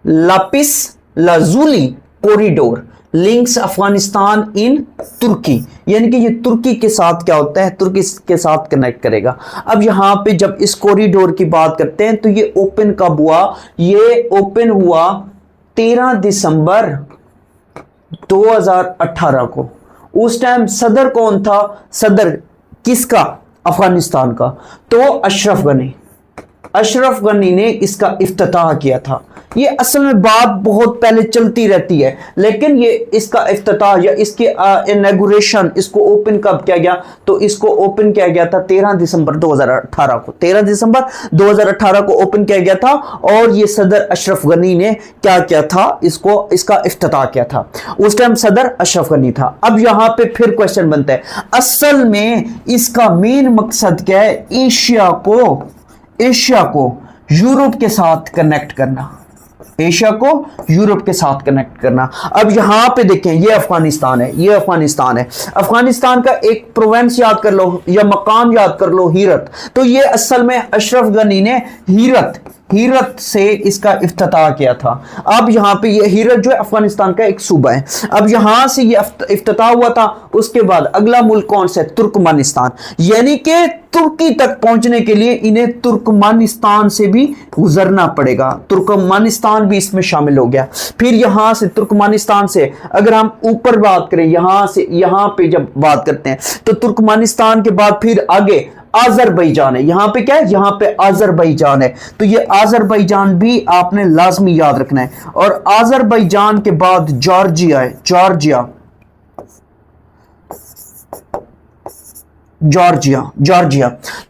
Lapis lazuli corridor links Afghanistan in Turkey, यानी कि ये तुर्की के साथ क्या होता है, तुर्की के साथ कनेक्ट करेगा। अब यहाँ पे जब इस कॉरिडोर की बात करते हैं तो ये ओपन कब हुआ, ये ओपन हुआ 13 दिसंबर 2018 को। उस टाइम सदर कौन था, सदर किसका, अफगानिस्तान का, तो अशरफ गनी, अशरफ गनी ने इसका इफ्तिताह किया था। ये असल में बात बहुत पहले चलती रहती है, लेकिन ये इसका इफ्तिताह या इसके इनॉग्रेशन, इसको ओपन कब किया गया, तो इसको ओपन किया गया था 13 दिसंबर 2018 को, 13 दिसंबर 2018 को ओपन किया गया था। और ये सदर अशरफ गनी ने क्या किया था, इसको इसका इफ्तिताह किया था। उस टाइम सदर अशरफ गनी था। अब यहां पे फिर क्वेश्चन बनता है, असल में इसका मेन मकसद क्या है, एशिया को यूरोप के साथ कनेक्ट करना, एशिया को यूरोप के साथ कनेक्ट करना। अब यहां पे देखें, ये अफगानिस्तान है, ये अफगानिस्तान है। अफगानिस्तान का एक प्रोविंस याद कर लो या मकाम याद कर लो, हीरत। तो ये असल में अशरफ गनी ने हीरत से इसका इफ्तिताह किया था। अब यहां पे ये हीरत जो है अफगानिस्तान का एक सूबा है। अब यहां से ये इफ्तिताह हुआ था। उसके बाद अगला मुल्क कौन सा है, तुर्कमानिस्तान, यानी कि तुर्की तक पहुंचने के लिए इन्हें तुर्कमानिस्तान से भी गुजरना पड़ेगा। तुर्कमानिस्तान भी इसमें शामिल हो गया। फिर यहां से तुर्कमानिस्तान से अगर हम ऊपर बात करें, यहां से यहां पे जब बात करते हैं तो तुर्कमानिस्तान के बाद फिर आगे आज़रबैजान है। यहां पे क्या है, यहां पे आज़रबैजान है। तो ये आज़रबैजान भी आपने लाजमी याद रखना है। और आज़रबैजान के बाद जॉर्जिया है, जॉर्जिया।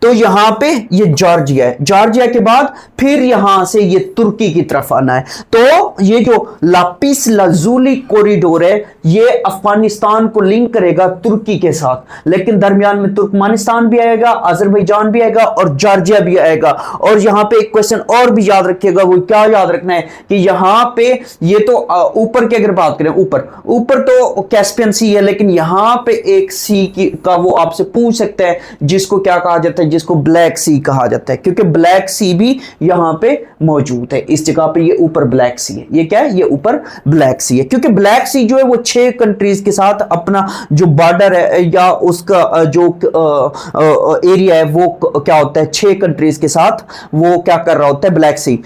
तो यहां पे ये जॉर्जिया है। जॉर्जिया के बाद फिर यहां से ये तुर्की की तरफ आना है। तो ये जो लापिस लाजुली कॉरिडोर है, ये अफगानिस्तान को लिंक करेगा तुर्की के साथ, लेकिन दरमियान में तुर्कमानिस्तान भी आएगा, आज़रबैजान भी आएगा और जॉर्जिया भी आएगा। और यहां पे एक क्वेश्चन और भी याद रखिएगा, वो क्या याद रखना है कि यहां पे ये तो ऊपर की अगर बात करें, ऊपर तो कैस्पियन सी है, लेकिन यहां पे एक सी का वो आपसे पूछ सकते हैं, जिसको क्या कहा जाता है, जिसको ब्लैक सी कहा जाता है, क्योंकि ब्लैक सी भी यहां पे मौजूद है। इस जगह पे ये ऊपर ब्लैक सी है। ये क्या है, ये ऊपर ब्लैक सी है, क्योंकि ब्लैक सी जो है वो 6 कंट्रीज के साथ अपना जो बॉर्डर है या उसका जो एरिया है वो क्या होता है, 6 कंट्रीज के साथ वो क्या कर रहा होता है, ब्लैक सी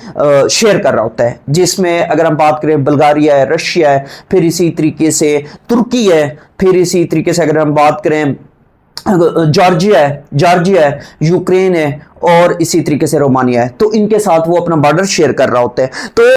शेयर कर रहा होता है, जिसमें अगर हम बात करें बुल्गारिया है, रशिया है, फिर इसी तरीके से तुर्की है, फिर इसी तरीके से अगर हम बात करें जॉर्जिया है, यूक्रेन है और इसी तरीके से रोमानिया है। तो इनके साथ वो अपना बॉर्डर शेयर कर रहा होता है। तो